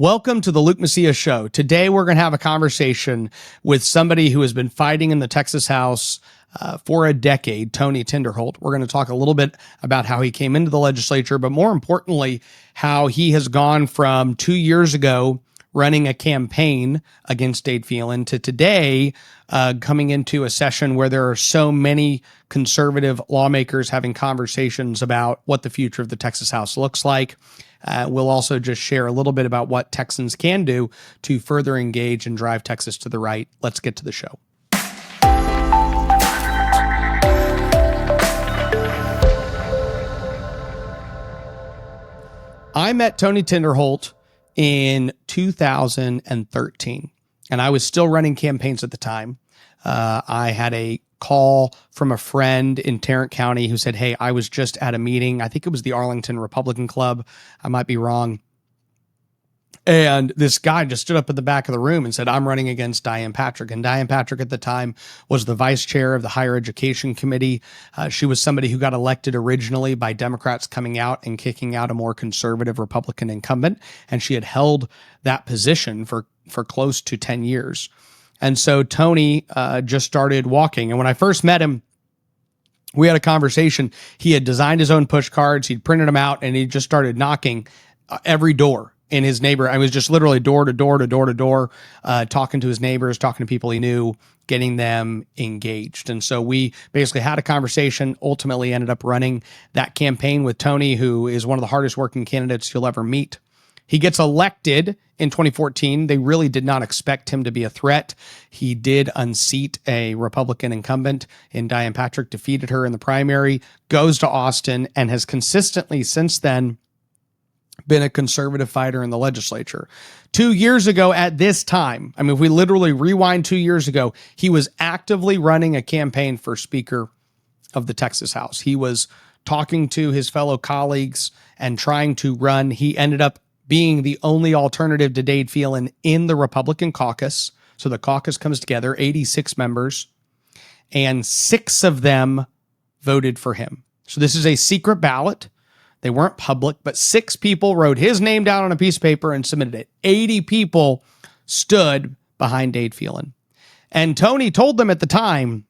Welcome to the Luke Macias Show. Today, we're going to have a conversation with somebody who has been fighting in the Texas House for a decade, Tony Tinderholt. We're going to talk a little bit about how he came into the legislature, but more importantly, how he has gone from 2 years ago running a campaign against Dade Phelan to today coming into a session where there are so many conservative lawmakers having conversations about what the future of the Texas House looks like. We'll also just share a little bit about what Texans can do to further engage and drive Texas to the right. Let's get to the show. I met Tony Tinderholt in 2013, and I was still running campaigns at the time. I had a call from a friend in Tarrant County who said, hey, I was just at a meeting. I think it was the Arlington Republican Club. I might be wrong. And this guy just stood up at the back of the room and said, I'm running against Diane Patrick. And Diane Patrick at the time was the vice chair of the Higher Education Committee. She was somebody who got elected originally by Democrats coming out and kicking out a more conservative Republican incumbent. And she had held that position for close to 10 years. And so Tony just started walking. And when I first met him, we had a conversation. He had designed his own push cards. He'd printed them out, and he just started knocking every door in his neighborhood. I was just literally door to door to door to door, talking to his neighbors, talking to people he knew, getting them engaged. And so we basically had a conversation, ultimately ended up running that campaign with Tony, who is one of the hardest working candidates you'll ever meet. He gets elected in 2014. They really did not expect him to be a threat. He did unseat a Republican incumbent, and Diane Patrick defeated her in the primary, goes to Austin, and has consistently since then been a conservative fighter in the legislature. 2 years ago at this time, I mean, if we literally rewind 2 years ago, he was actively running a campaign for Speaker of the Texas House. He was talking to his fellow colleagues and trying to run. He ended up being the only alternative to Dade Phelan in the Republican caucus. So the caucus comes together, 86 members, and 6 of them voted for him. So this is a secret ballot. They weren't public, but 6 people wrote his name down on a piece of paper and submitted it. 80 people stood behind Dade Phelan. And Tony told them at the time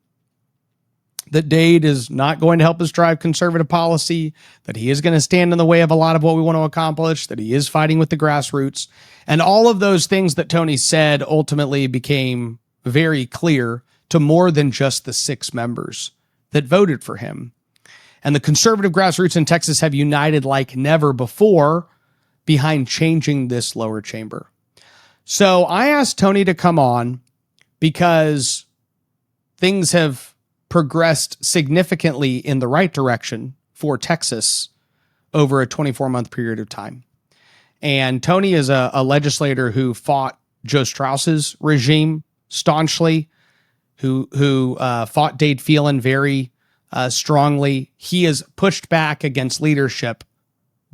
that Dade is not going to help us drive conservative policy, that he is going to stand in the way of a lot of what we want to accomplish, that he is fighting with the grassroots. And all of those things that Tony said ultimately became very clear to more than just the 6 members that voted for him. And the conservative grassroots in Texas have united like never before behind changing this lower chamber. So I asked Tony to come on because things have progressed significantly in the right direction for Texas over a 24-month period of time. And Tony is a legislator who fought Joe Straus's regime staunchly, who fought Dade Phelan very strongly. He has pushed back against leadership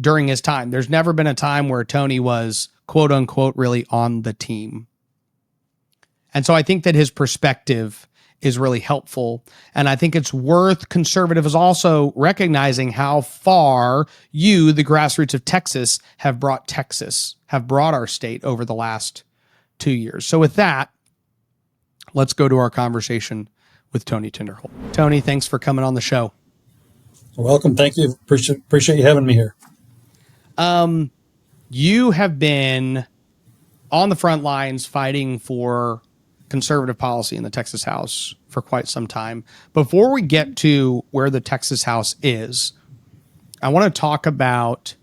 during his time. There's never been a time where Tony was, quote unquote, really on the team. And so I think that his perspective is really helpful. And I think it's worth conservatives also recognizing how far you, the grassroots of Texas, have brought our state over the last 2 years. So with that, let's go to our conversation with Tony Tinderholt. Tony, thanks for coming on the show. Welcome. Thank you. Appreciate you having me here. You have been on the front lines fighting for conservative policy in the Texas House for quite some time. Before we get to where the Texas House is, I want to talk about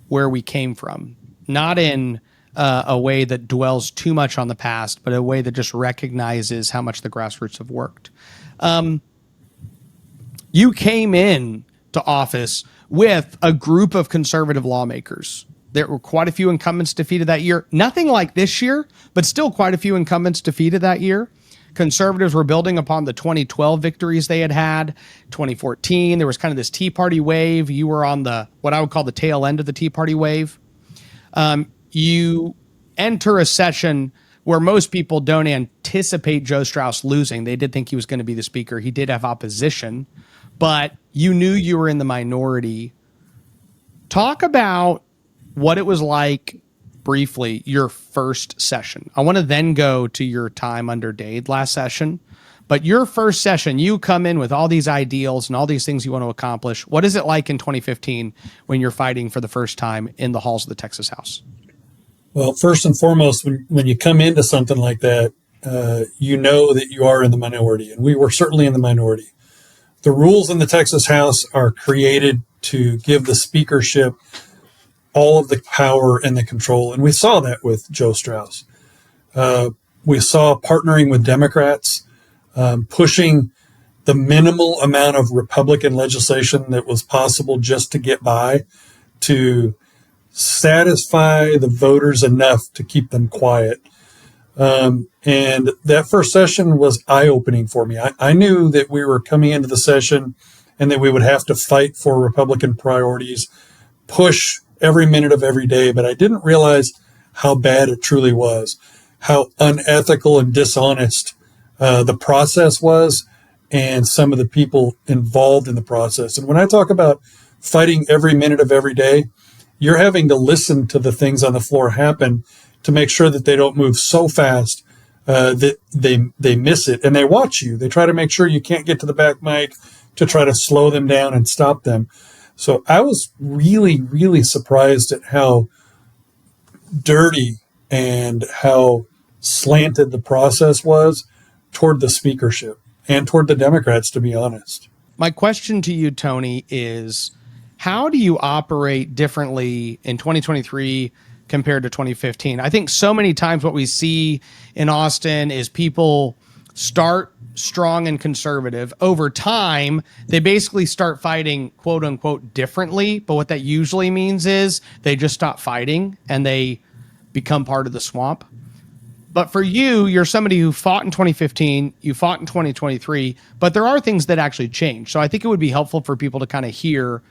where we came from, not in a way that dwells too much on the past, but a way that just recognizes how much the grassroots have worked. You came in to office with a group of conservative lawmakers. There were quite a few incumbents defeated that year. Nothing like this year, but still quite a few incumbents defeated that year. Conservatives were building upon the 2012 victories they had. 2014, there was kind of this Tea Party wave. You were on the what I would call the tail end of the Tea Party wave. You enter a session where most people don't anticipate Joe Straus losing. They did think he was going to be the speaker. He did have opposition, but you knew you were in the minority. Talk about what it was like briefly your first session. I want to then go to your time under Dade last session. But your first session, you come in with all these ideals and all these things you want to accomplish. What is it like in 2015 when you're fighting for the first time in the halls of the Texas House? Well, first and foremost, when you come into something like that, you know that you are in the minority, and we were certainly in the minority. The rules in the Texas House are created to give the speakership all of the power and the control, and we saw that with Joe Strauss. We saw partnering with Democrats, pushing the minimal amount of Republican legislation that was possible just to get by, to satisfy the voters enough to keep them quiet. And that first session was eye-opening for me. I knew that we were coming into the session and that we would have to fight for Republican priorities, push every minute of every day, but I didn't realize how bad it truly was, how unethical and dishonest the process was, and some of the people involved in the process. And when I talk about fighting every minute of every day, you're having to listen to the things on the floor happen to make sure that they don't move so fast that they miss it. And they watch you. They try to make sure you can't get to the back mic to try to slow them down and stop them. So I was really, really surprised at how dirty and how slanted the process was toward the speakership and toward the Democrats, to be honest. My question to you, Tony, is how do you operate differently in 2023 compared to 2015? I think so many times what we see in Austin is people start strong and conservative. Over time, they basically start fighting, quote unquote, differently. But what that usually means is they just stop fighting and they become part of the swamp. But for you, you're somebody who fought in 2015, you fought in 2023, but there are things that actually change. So I think it would be helpful for people to kind of hear,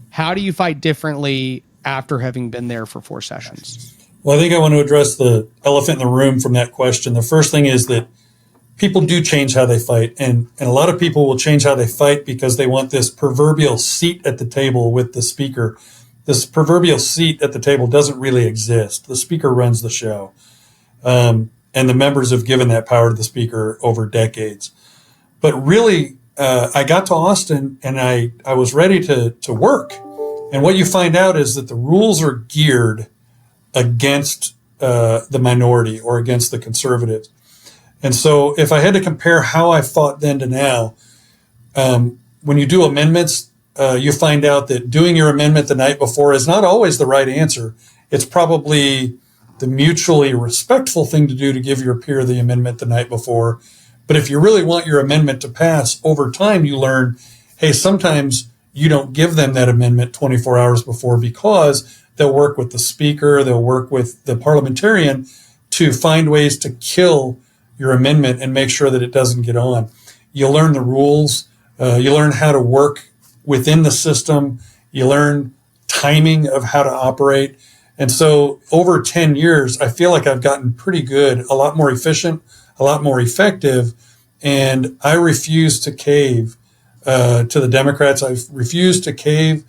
how do you fight differently after having been there for 4 sessions? Well, I think I want to address the elephant in the room from that question. The first thing is that people do change how they fight. And a lot of people will change how they fight because they want this proverbial seat at the table with the speaker. This proverbial seat at the table doesn't really exist. The speaker runs the show. And the members have given that power to the speaker over decades. But really, I got to Austin and I was ready to work. And what you find out is that the rules are geared against the minority or against the conservatives. And so if I had to compare how I fought then to now, when you do amendments, you find out that doing your amendment the night before is not always the right answer. It's probably the mutually respectful thing to do to give your peer the amendment the night before. But if you really want your amendment to pass, over time you learn, hey, sometimes you don't give them that amendment 24 hours before because they'll work with the speaker, they'll work with the parliamentarian to find ways to kill your amendment and make sure that it doesn't get on. You learn the rules, you learn how to work within the system, you learn timing of how to operate. And so over 10 years, I feel like I've gotten pretty good, a lot more efficient, a lot more effective. And I refuse to cave to the Democrats. I refuse to cave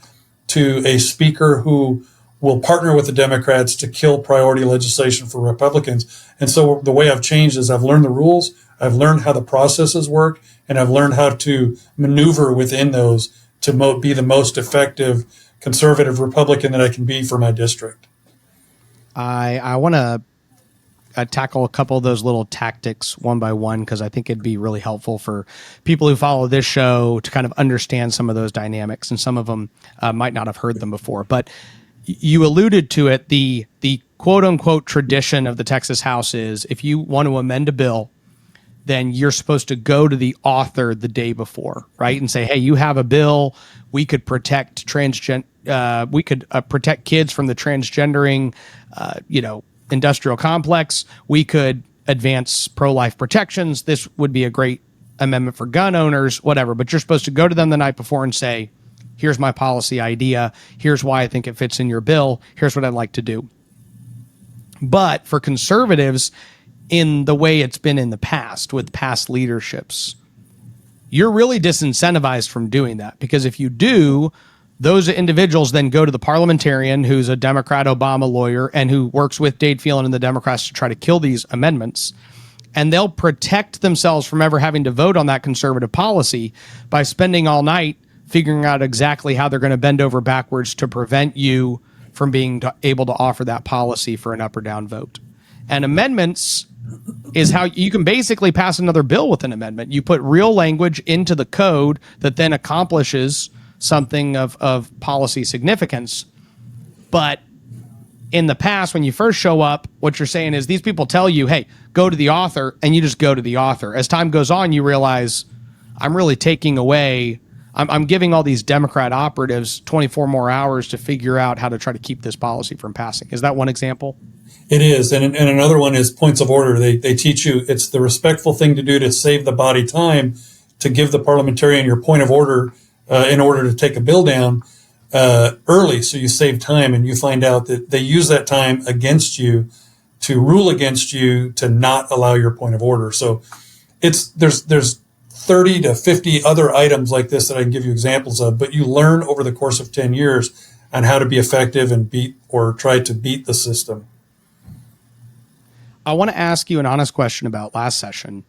to a speaker who will partner with the Democrats to kill priority legislation for Republicans. And so the way I've changed is I've learned the rules, I've learned how the processes work, and I've learned how to maneuver within those to be the most effective conservative Republican that I can be for my district. I want to tackle a couple of those little tactics one by one because I think it'd be really helpful for people who follow this show to kind of understand some of those dynamics, and some of them might not have heard them before. But you alluded to it, the quote unquote tradition of the Texas House is if you want to amend a bill, then you're supposed to go to the author the day before, right? And say, hey, you have a bill. We could protect protect kids from the transgendering, industrial complex. We could advance pro-life protections. This would be a great amendment for gun owners, whatever. But you're supposed to go to them the night before and say, here's my policy idea. Here's why I think it fits in your bill. Here's what I'd like to do. But for conservatives, in the way it's been in the past with past leaderships, you're really disincentivized from doing that, because if you do, those individuals then go to the parliamentarian, who's a Democrat Obama lawyer and who works with Dade Phelan and the Democrats to try to kill these amendments. And they'll protect themselves from ever having to vote on that conservative policy by spending all night figuring out exactly how they're going to bend over backwards to prevent you from being able to offer that policy for an up or down vote. And amendments is how you can basically pass another bill with an amendment. You put real language into the code that then accomplishes something of policy significance. But in the past, when you first show up, what you're saying is these people tell you, hey, go to the author, and you just go to the author. As time goes on, you realize I'm really taking away, I'm giving all these Democrat operatives 24 more hours to figure out how to try to keep this policy from passing. Is that one example? It is. And another one is points of order. They teach you it's the respectful thing to do to save the body time to give the parliamentarian your point of order in order to take a bill down early, so you save time, and you find out that they use that time against you to rule against you to not allow your point of order. So there's 30 to 50 other items like this that I can give you examples of, but you learn over the course of 10 years on how to be effective and beat or try to beat the system. I want to ask you an honest question about last session,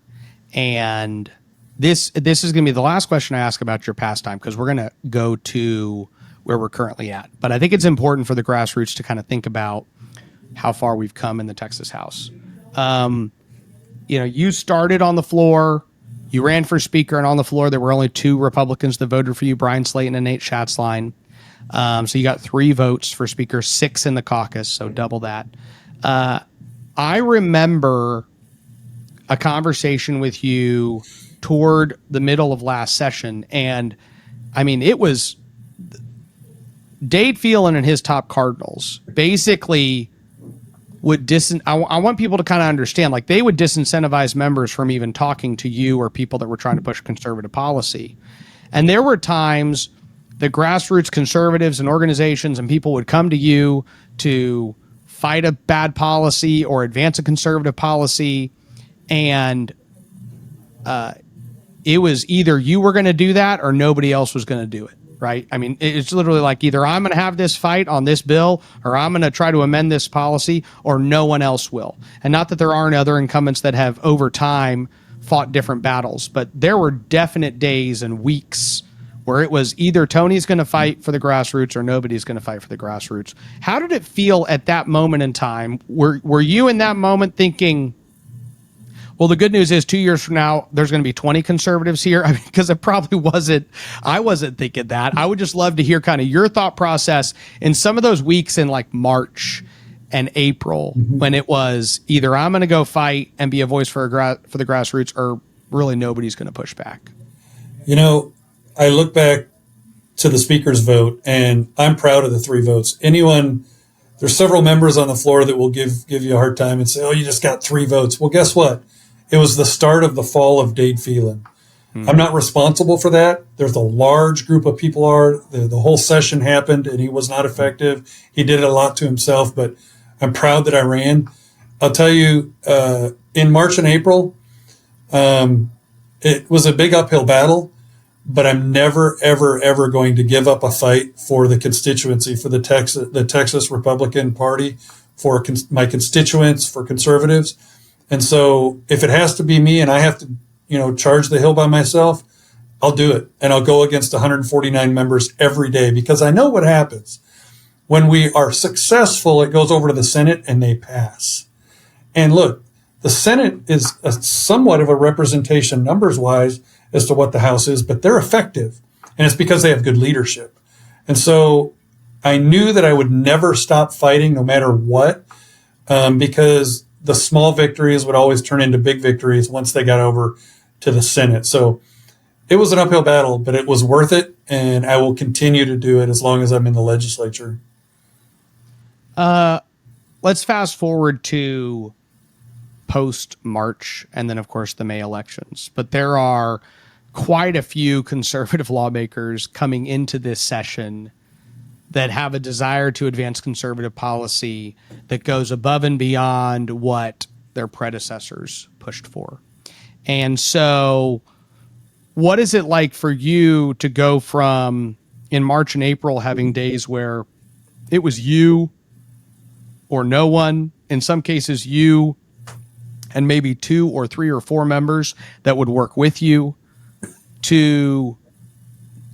and this is going to be the last question I ask about your pastime, because we're going to go to where we're currently at. But I think it's important for the grassroots to kind of think about how far we've come in the Texas House. You started on the floor, you ran for speaker, and on the floor there were only 2 Republicans that voted for you, Brian Slayton and Nate Schatzline. So you got 3 votes for speaker, 6 in the caucus, so double that. I remember a conversation with you toward the middle of last session, and I mean, it was Dade Phelan and his top cardinals basically would I want people to kind of understand, like, they would disincentivize members from even talking to you or people that were trying to push conservative policy. And there were times the grassroots conservatives and organizations and people would come to you to fight a bad policy or advance a conservative policy, and it was either you were going to do that or nobody else was going to do it, right? I mean, it's literally like either I'm going to have this fight on this bill, or I'm going to try to amend this policy, or no one else will. And not that there aren't other incumbents that have over time fought different battles, but there were definite days and weeks where it was either Tony's going to fight for the grassroots or nobody's going to fight for the grassroots. How did it feel at that moment in time? Were you in that moment thinking, well, the good news is 2 years from now, there's going to be 20 conservatives here? I mean, because it probably wasn't. I wasn't thinking that. I would just love to hear kind of your thought process in some of those weeks in like March and April, when it was either I'm going to go fight and be a voice for the grassroots, or really nobody's going to push back. I look back to the speaker's vote, and I'm proud of the 3 votes. There's several members on the floor that will give you a hard time and say, oh, you just got 3 votes. Well, guess what? It was the start of the fall of Dade Phelan. I'm not responsible for that. There's a large group of people the whole session happened, and he was not effective. He did a lot to himself, but I'm proud that I ran. I'll tell you, in March and April, it was a big uphill battle. But I'm never, ever, ever going to give up a fight for the constituency, for the Texas Republican Party, for my constituents, for conservatives. And so if it has to be me and I have to, charge the hill by myself, I'll do it. And I'll go against 149 members every day, because I know what happens. When we are successful, it goes over to the Senate and they pass. And look, the Senate is somewhat of a representation numbers-wise as to what the House is, but they're effective. And it's because they have good leadership. And so I knew that I would never stop fighting no matter what, because the small victories would always turn into big victories once they got over to the Senate. So it was an uphill battle, but it was worth it, and I will continue to do it as long as I'm in the legislature. Let's fast forward to post-March and then, of course, the May elections. But there are quite a few conservative lawmakers coming into this session that have a desire to advance conservative policy that goes above and beyond what their predecessors pushed for. And so what is it like for you to go from, in March and April having days where it was you or no one, in some cases you and maybe 2 or 3 or 4 members that would work with you, to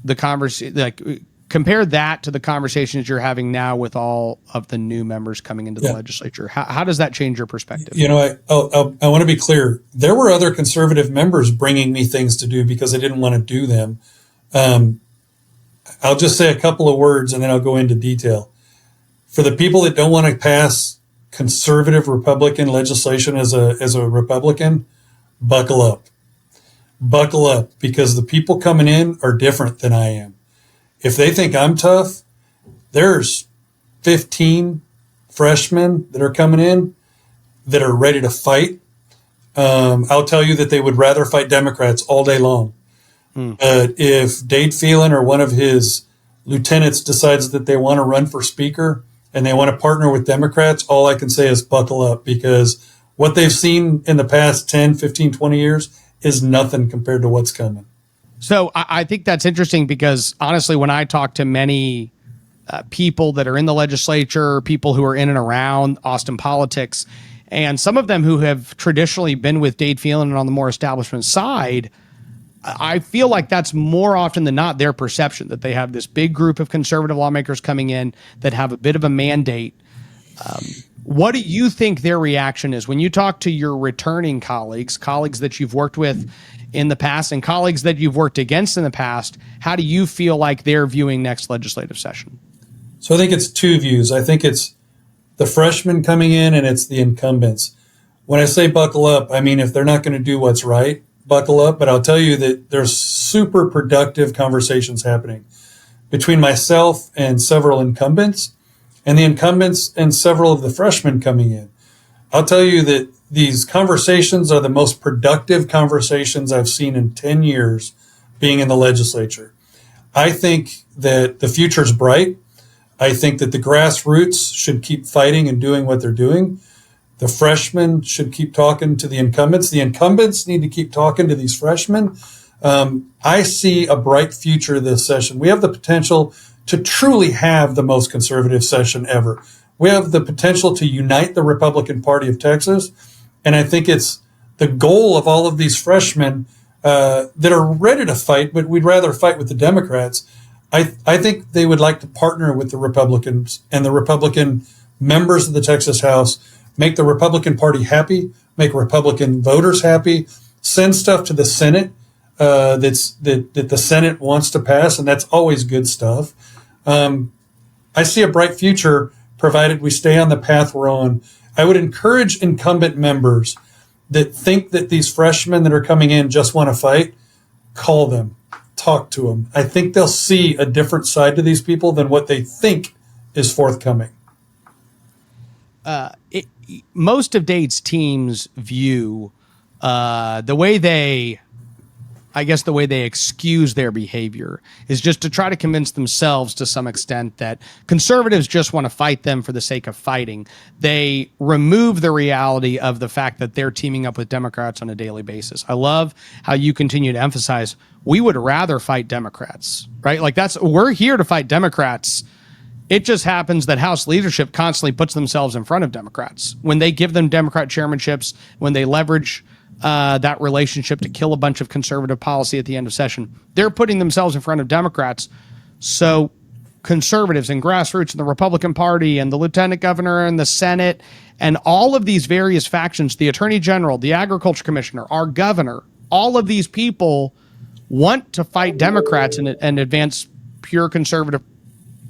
the conversation, like compare that to the conversations you're having now with all of the new members coming into the legislature. How does that change your perspective? You know, I want to be clear. There were other conservative members bringing me things to do because I didn't want to do them. I'll just say a couple of words and then I'll go into detail. For the people that don't want to pass conservative Republican legislation as a Republican, buckle up. Buckle up, because the people coming in are different than I am. If they think I'm tough, there's 15 freshmen that are coming in that are ready to fight. I'll tell you that they would rather fight Democrats all day long. But if Dade Phelan or one of his lieutenants decides that they want to run for speaker and they want to partner with Democrats, all I can say is buckle up, because what they've seen in the past 10, 15, 20 years is nothing compared to what's coming. So I think that's interesting, because honestly, when I talk to many people that are in the legislature, people who are in and around Austin politics, and some of them who have traditionally been with Dade Phelan and on the more establishment side, I feel like that's more often than not their perception, that they have this big group of conservative lawmakers coming in that have a bit of a mandate. What do you think their reaction is when you talk to your returning colleagues that you've worked with in the past and colleagues that you've worked against in the past? How do you feel like they're viewing next legislative session? So I think it's two views. I think it's the freshmen coming in and it's the incumbents. When I say buckle up, I mean if they're not going to do what's right, buckle up. But I'll tell you that there's super productive conversations happening between myself and several incumbents, and the incumbents and several of the freshmen coming in. I'll tell you that these conversations are the most productive conversations I've seen in 10 years being in the legislature. I think that the future's bright. I think that the grassroots should keep fighting and doing what they're doing. The freshmen should keep talking to the incumbents. The incumbents need to keep talking to these freshmen. I see a bright future this session. We have the potential to truly have the most conservative session ever. We have the potential to unite the Republican Party of Texas. And I think it's the goal of all of these freshmen that are ready to fight, but we'd rather fight with the Democrats. I think they would like to partner with the Republicans and the Republican members of the Texas House, make the Republican Party happy, make Republican voters happy, send stuff to the Senate that the Senate wants to pass, and that's always good stuff. I see a bright future provided we stay on the path we're on. I would encourage incumbent members that think that these freshmen that are coming in just want to fight, call them, talk to them. I think they'll see a different side to these people than what they think is forthcoming. Most of Dade's teams view the way they excuse their behavior is just to try to convince themselves to some extent that conservatives just want to fight them for the sake of fighting. They remove the reality of the fact that they're teaming up with Democrats on a daily basis. I love how you continue to emphasize we would rather fight Democrats, right? Like we're here to fight Democrats. It just happens that House leadership constantly puts themselves in front of Democrats. When they give them Democrat chairmanships, when they leverage that relationship to kill a bunch of conservative policy at the end of session, they're putting themselves in front of Democrats. So conservatives and grassroots and the Republican Party and the lieutenant governor and the Senate and all of these various factions, the attorney general, the agriculture commissioner, our governor, all of these people want to fight Democrats and advance pure conservative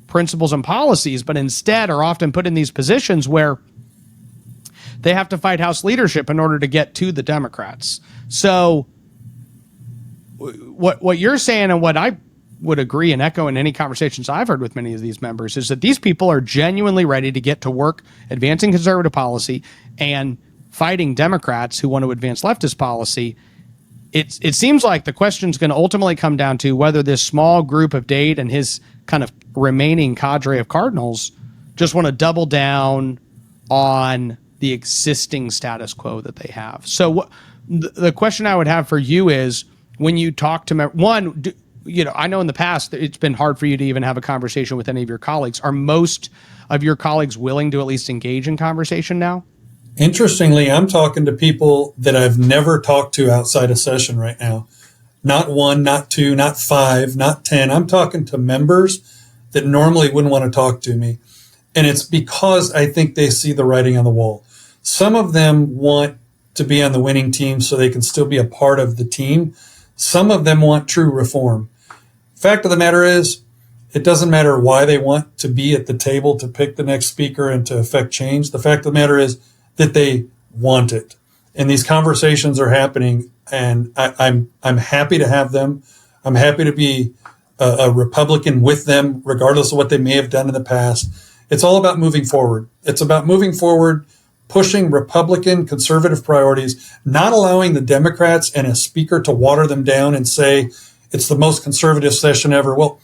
principles and policies, but instead are often put in these positions where they have to fight House leadership in order to get to the Democrats. So what you're saying, and what I would agree and echo in any conversations I've heard with many of these members, is that these people are genuinely ready to get to work advancing conservative policy and fighting Democrats who want to advance leftist policy. It seems like the question is going to ultimately come down to whether this small group of Dade and his kind of remaining cadre of Cardinals just want to double down on the existing status quo that they have. So the question I would have for you is, when you talk to I know in the past it's been hard for you to even have a conversation with any of your colleagues. Are most of your colleagues willing to at least engage in conversation now? Interestingly, I'm talking to people that I've never talked to outside a session right now. Not one, not two, not five, not 10. I'm talking to members that normally wouldn't want to talk to me. And it's because I think they see the writing on the wall. Some of them want to be on the winning team so they can still be a part of the team. Some of them want true reform. Fact of the matter is, it doesn't matter why they want to be at the table to pick the next speaker and to affect change. The fact of the matter is that they want it. And these conversations are happening, and I'm happy to have them. I'm happy to be a Republican with them, regardless of what they may have done in the past. It's all about moving forward. It's about moving forward, pushing Republican conservative priorities, not allowing the Democrats and a speaker to water them down and say it's the most conservative session ever. Well,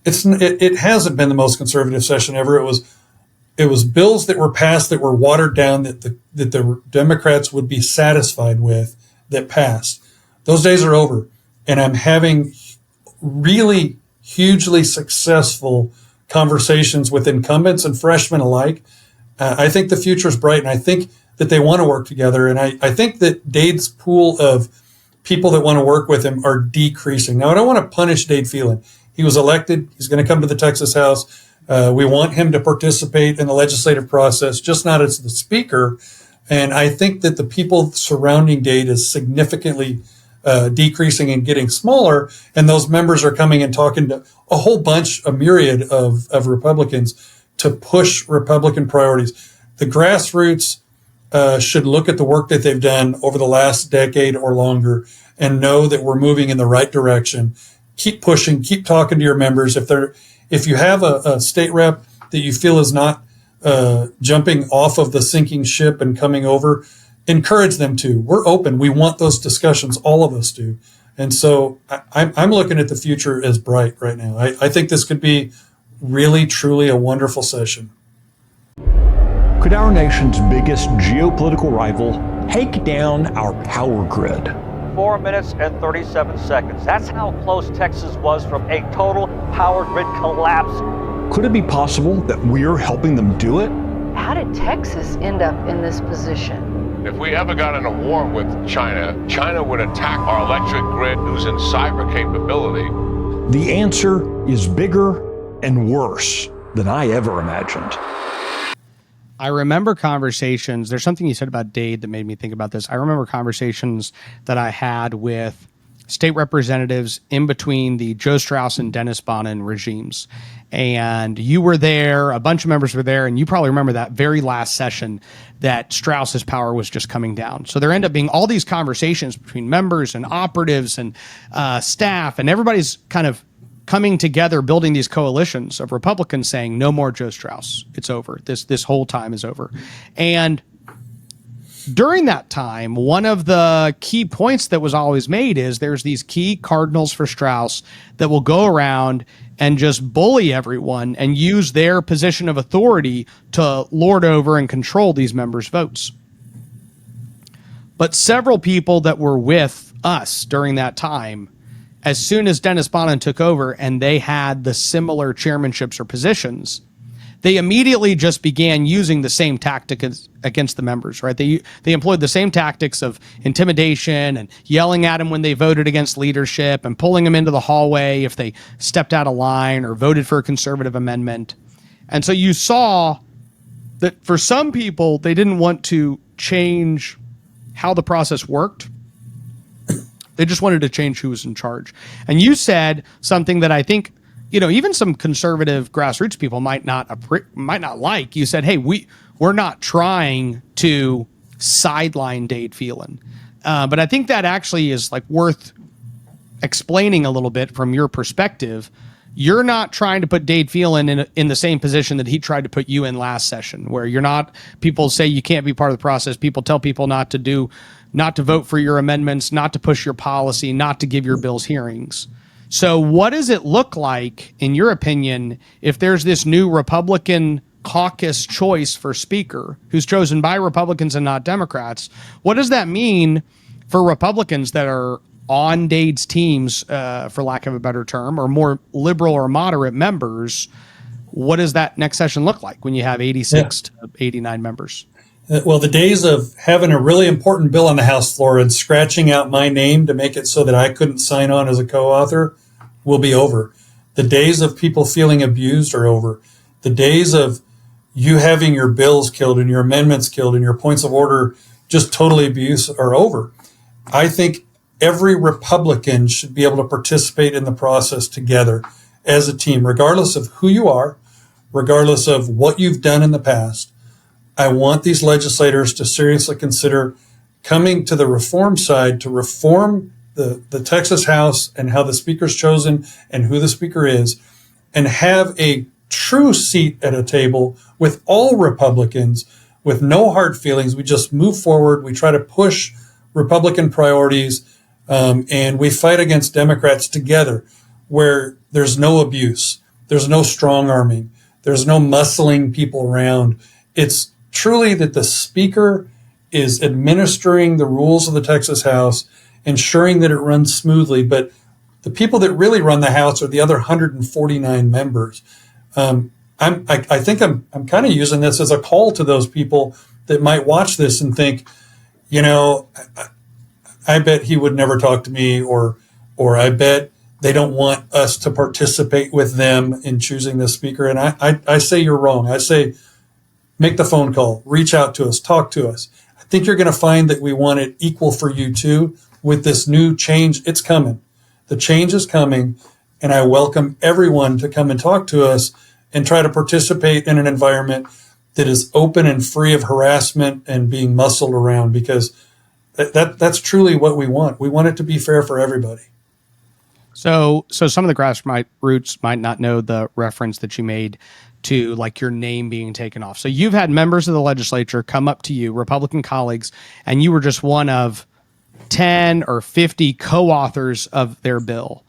it hasn't been the most conservative session ever. It was bills that were passed that were watered down that the Democrats would be satisfied with that passed. Those days are over, and I'm having really hugely successful conversations with incumbents and freshmen alike. I think the future is bright, and I think that they want to work together. And I think that Dade's pool of people that want to work with him are decreasing. Now, I don't want to punish Dade Phelan. He was elected. He's going to come to the Texas House. We want him to participate in the legislative process, just not as the speaker. And I think that the people surrounding Dade is significantly decreasing and getting smaller. And those members are coming and talking to a myriad of Republicans to push Republican priorities. The grassroots should look at the work that they've done over the last decade or longer and know that we're moving in the right direction. Keep pushing, keep talking to your members. If you have a state rep that you feel is not jumping off of the sinking ship and coming over, encourage them to. We're open. We want those discussions. All of us do. And so I'm looking at the future as bright right now. I think this could be really, truly a wonderful session. Could our nation's biggest geopolitical rival take down our power grid? 4 minutes and 37 seconds. That's how close Texas was from a total power grid collapse. Could it be possible that we're helping them do it? How did Texas end up in this position? If we ever got in a war with China, China would attack our electric grid using cyber capability. The answer is bigger and worse than I ever imagined. I remember conversations. There's something you said about Dade that made me think about this. I remember conversations that I had with state representatives in between the Joe Straus and Dennis Bonnen regimes. And you were there, a bunch of members were there, and you probably remember that very last session that Straus's power was just coming down. So there end up being all these conversations between members and operatives and staff, and everybody's kind of coming together, building these coalitions of Republicans saying, no more Joe Straus. It's over. This whole time is over. And during that time, one of the key points that was always made is there's these key cardinals for Straus that will go around and just bully everyone and use their position of authority to lord over and control these members' votes. But several people that were with us during that time, as soon as Dennis Bonnen took over and they had the similar chairmanships or positions, they immediately just began using the same tactics against the members, right? They employed the same tactics of intimidation and yelling at them when they voted against leadership and pulling them into the hallway if they stepped out of line or voted for a conservative amendment. And so you saw that for some people, they didn't want to change how the process worked. They just wanted to change who was in charge. And you said something that I think, even some conservative grassroots people might not like. You said, hey, we're not trying to sideline Dade Phelan. But I think that actually is worth explaining a little bit from your perspective. You're not trying to put Dade Phelan in the same position that he tried to put you in last session, where people say you can't be part of the process. People tell people not to vote for your amendments, not to push your policy, not to give your bills hearings. So what does it look like, in your opinion, if there's this new Republican caucus choice for speaker who's chosen by Republicans and not Democrats? What does that mean for Republicans that are on Dade's teams, for lack of a better term, or more liberal or moderate members, what does that next session look like when you have 86 to 89 members? Well, the days of having a really important bill on the House floor and scratching out my name to make it so that I couldn't sign on as a co-author will be over. The days of people feeling abused are over. The days of you having your bills killed and your amendments killed and your points of order just totally abused are over. I think every Republican should be able to participate in the process together as a team, regardless of who you are, regardless of what you've done in the past. I want these legislators to seriously consider coming to the reform side to reform the Texas House and how the speaker's chosen and who the speaker is, and have a true seat at a table with all Republicans with no hard feelings. We just move forward. We try to push Republican priorities, and we fight against Democrats together where there's no abuse. There's no strong arming. There's no muscling people around. It's truly that the speaker is administering the rules of the Texas House, ensuring that it runs smoothly. But the people that really run the House are the other 149 members. I think I'm kind of using this as a call to those people that might watch this and think, I bet he would never talk to me, or I bet they don't want us to participate with them in choosing the speaker. And I say you're wrong. I say, make the phone call, reach out to us, talk to us. I think you're going to find that we want it equal for you too with this new change. It's coming. The change is coming, and I welcome everyone to come and talk to us and try to participate in an environment that is open and free of harassment and being muscled around, because that's truly what we want. We want it to be fair for everybody. So some of the grassroots might not know the reference that you made to like your name being taken off. So you've had members of the legislature come up to you, Republican colleagues, and you were just one of 10 or 50 co-authors of their bill,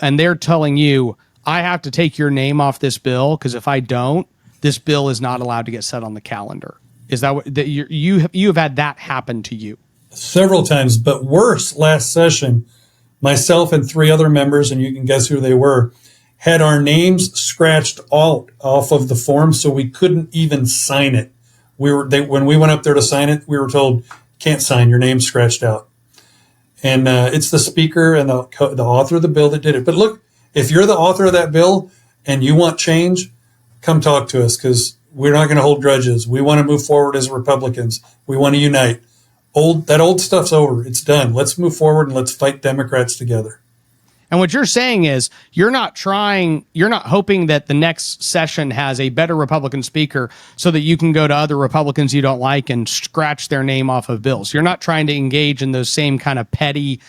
and they're telling you, I have to take your name off this bill because if I don't, this bill is not allowed to get set on the calendar. Is that what you have had that happen to you? Several times, but worse, last session, myself and 3 other members, and you can guess who they were, had our names scratched off of the form so we couldn't even sign it. When we went up there to sign it, we were told, can't sign, your name's scratched out. And it's the speaker and the author of the bill that did it. But look, if you're the author of that bill and you want change, come talk to us, because we're not going to hold grudges. We want to move forward as Republicans. We want to unite. That old stuff's over. It's done. Let's move forward and let's fight Democrats together. And what you're saying is you're not hoping that the next session has a better Republican speaker so that you can go to other Republicans you don't like and scratch their name off of bills. You're not trying to engage in those same kind of petty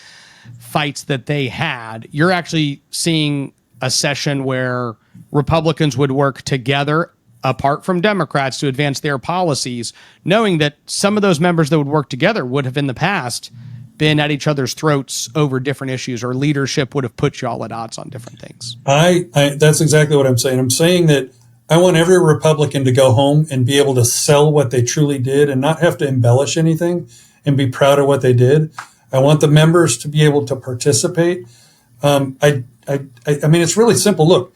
fights that they had. You're actually seeing a session where Republicans would work together apart from Democrats to advance their policies, knowing that some of those members that would work together would have in the past been at each other's throats over different issues, or leadership would have put you all at odds on different things. That's exactly what I'm saying. I'm saying that I want every Republican to go home and be able to sell what they truly did and not have to embellish anything and be proud of what they did. I want the members to be able to participate. I mean, it's really simple. Look,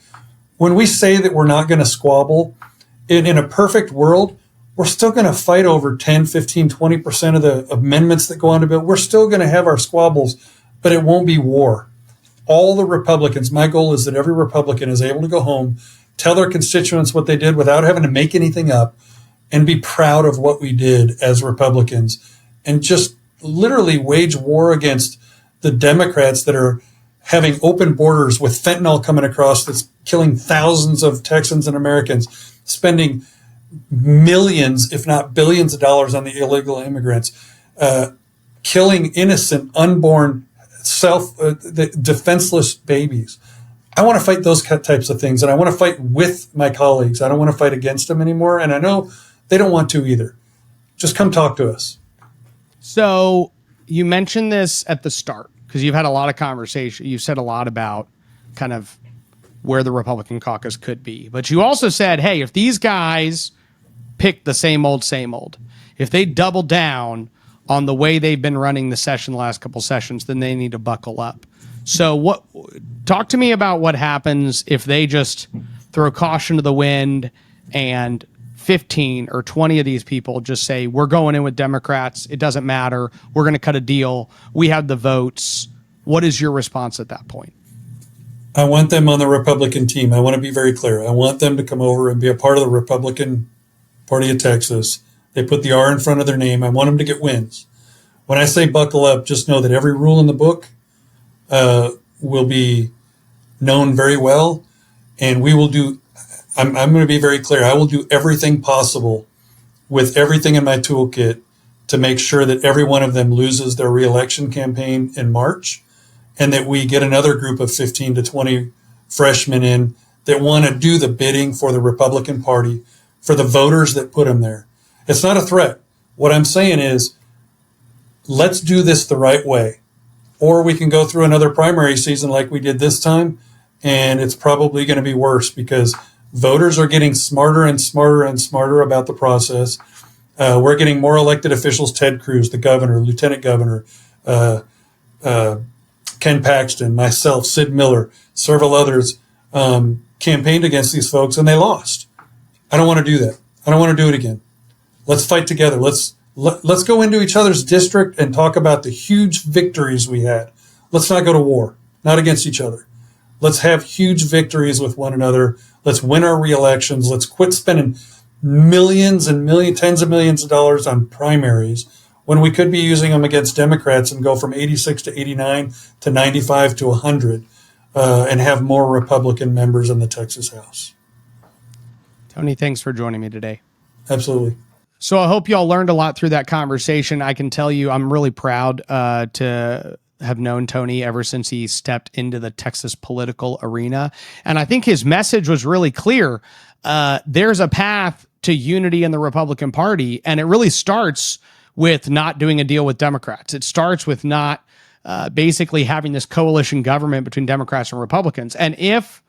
when we say that we're not going to squabble, in a perfect world, we're still going to fight over 10, 15, 20% of the amendments that go on to bill. We're still going to have our squabbles, but it won't be war. All the Republicans, my goal is that every Republican is able to go home, tell their constituents what they did without having to make anything up, and be proud of what we did as Republicans, and just literally wage war against the Democrats that are having open borders with fentanyl coming across that's killing thousands of Texans and Americans, spending millions, if not billions of dollars on the illegal immigrants, killing innocent, unborn, defenseless babies. I want to fight those types of things, and I want to fight with my colleagues. I don't want to fight against them anymore, and I know they don't want to either. Just come talk to us. So you mentioned this at the start because you've had a lot of conversation. You've said a lot about kind of where the Republican caucus could be. But you also said, hey, if these guys pick the same old, if they double down on the way they've been running the session the last couple sessions, then they need to buckle up. So talk to me about what happens if they just throw caution to the wind and 15 or 20 of these people just say, we're going in with Democrats. It doesn't matter. We're going to cut a deal. We have the votes. What is your response at that point? I want them on the Republican team. I want to be very clear. I want them to come over and be a part of the Republican Party of Texas. They put the R in front of their name. I want them to get wins. When I say buckle up, just know that every rule in the book will be known very well, and we will do. I'm going to be very clear. I will do everything possible with everything in my toolkit to make sure that every one of them loses their reelection campaign in March, and that we get another group of 15 to 20 freshmen in that want to do the bidding for the Republican Party, for the voters that put them there. It's not a threat. What I'm saying is, let's do this the right way. Or we can go through another primary season like we did this time, and it's probably going to be worse because voters are getting smarter and smarter and smarter about the process. We're getting more elected officials. Ted Cruz, the governor, lieutenant governor, Ken Paxton, myself, Sid Miller, several others campaigned against these folks, and they lost. I don't want to do that. I don't want to do it again. Let's fight together. Let's go into each other's district and talk about the huge victories we had. Let's not go to war, not against each other. Let's have huge victories with one another. Let's win our re-elections. Let's quit spending millions and tens of millions of dollars on primaries when we could be using them against Democrats and go from 86 to 89 to 95 to 100 and have more Republican members in the Texas House. Tony, thanks for joining me today. Absolutely. So I hope y'all learned a lot through that conversation. I can tell you I'm really proud to have known Tony ever since he stepped into the Texas political arena. And I think his message was really clear. There's a path to unity in the Republican Party, and it really starts with not doing a deal with Democrats. It starts with not basically having this coalition government between Democrats and Republicans. And if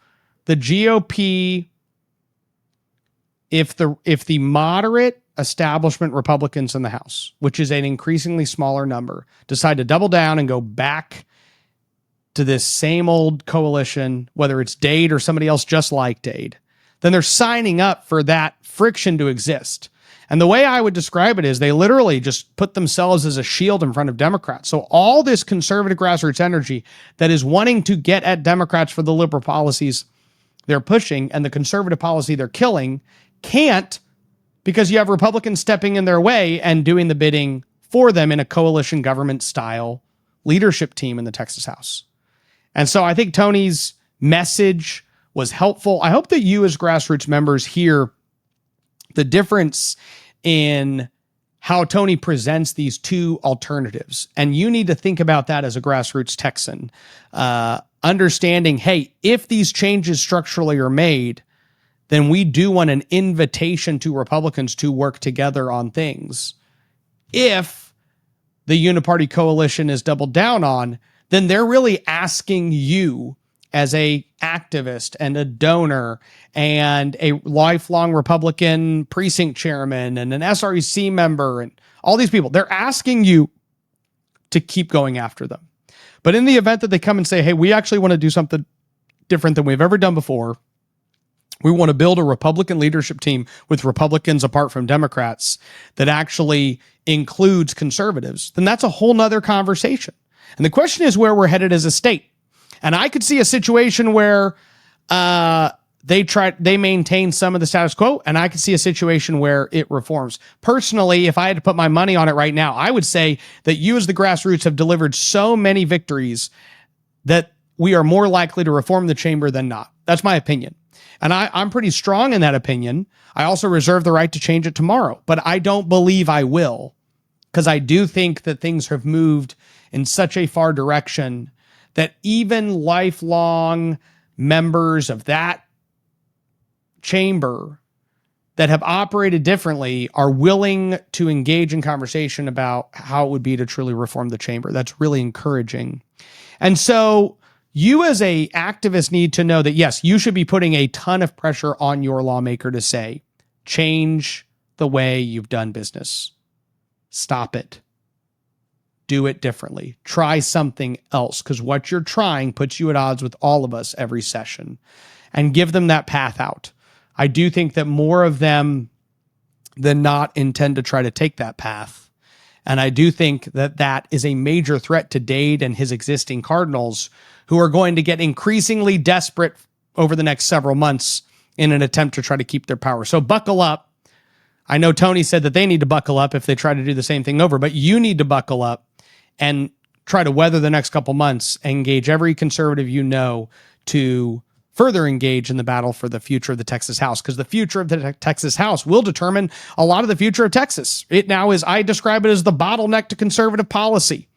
the GOP, if the moderate establishment Republicans in the House, which is an increasingly smaller number, decide to double down and go back to this same old coalition, whether it's Dade or somebody else just like Dade, then they're signing up for that friction to exist. And the way I would describe it is they literally just put themselves as a shield in front of Democrats. So all this conservative grassroots energy that is wanting to get at Democrats for the liberal policies they're pushing and the conservative policy they're killing can't, because you have Republicans stepping in their way and doing the bidding for them in a coalition government style leadership team in the Texas House. And so I think Tony's message was helpful. I hope that you as grassroots members hear the difference in how Tony presents these two alternatives. And you need to think about that as a grassroots Texan, understanding, hey, if these changes structurally are made, then we do want an invitation to Republicans to work together on things. If the uniparty coalition is doubled down on, then they're really asking you as a activist and a donor and a lifelong Republican precinct chairman and an SREC member and all these people, they're asking you to keep going after them. But in the event that they come and say, hey, we actually want to do something different than we've ever done before, we want to build a Republican leadership team with Republicans apart from Democrats that actually includes conservatives, then that's a whole nother conversation. And the question is where we're headed as a state. And I could see a situation where they maintain some of the status quo, and I could see a situation where it reforms. Personally, if I had to put my money on it right now, I would say that you as the grassroots have delivered so many victories that we are more likely to reform the chamber than not. That's my opinion. And I'm pretty strong in that opinion. I also reserve the right to change it tomorrow, but I don't believe I will, because I do think that things have moved in such a far direction that even lifelong members of that chamber that have operated differently are willing to engage in conversation about how it would be to truly reform the chamber. That's really encouraging. And so you as a activist need to know that, yes, you should be putting a ton of pressure on your lawmaker to say, change the way you've done business. Stop it. do it differently. Try something else, because what you're trying puts you at odds with all of us every session, and give them that path out. I do think that more of them than not intend to try to take that path. And I do think that that is a major threat to Dade and his existing Cardinals, who are going to get increasingly desperate over the next several months in an attempt to try to keep their power. So buckle up. I know Tony said that they need to buckle up if they try to do the same thing over, but you need to buckle up and try to weather the next couple months, engage every conservative you know to further engage in the battle for the future of the Texas House, because the future of the Texas House will determine a lot of the future of Texas. It now is, I describe it as the bottleneck to conservative policy.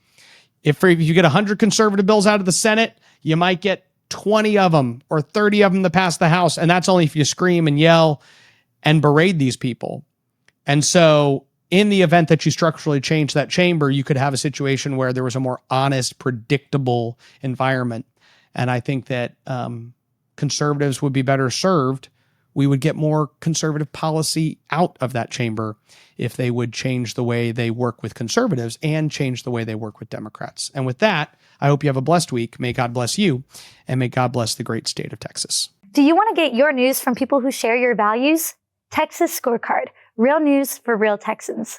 If you get 100 conservative bills out of the Senate, you might get 20 of them or 30 of them to pass the House. And that's only if you scream and yell and berate these people. And so in the event that you structurally change that chamber, you could have a situation where there was a more honest, predictable environment. And I think that conservatives would be better served. We would get more conservative policy out of that chamber if they would change the way they work with conservatives and change the way they work with Democrats. And with that, I hope you have a blessed week. May God bless you, and may God bless the great state of Texas. Do you want to get your news from people who share your values? Texas Scorecard, real news for real Texans.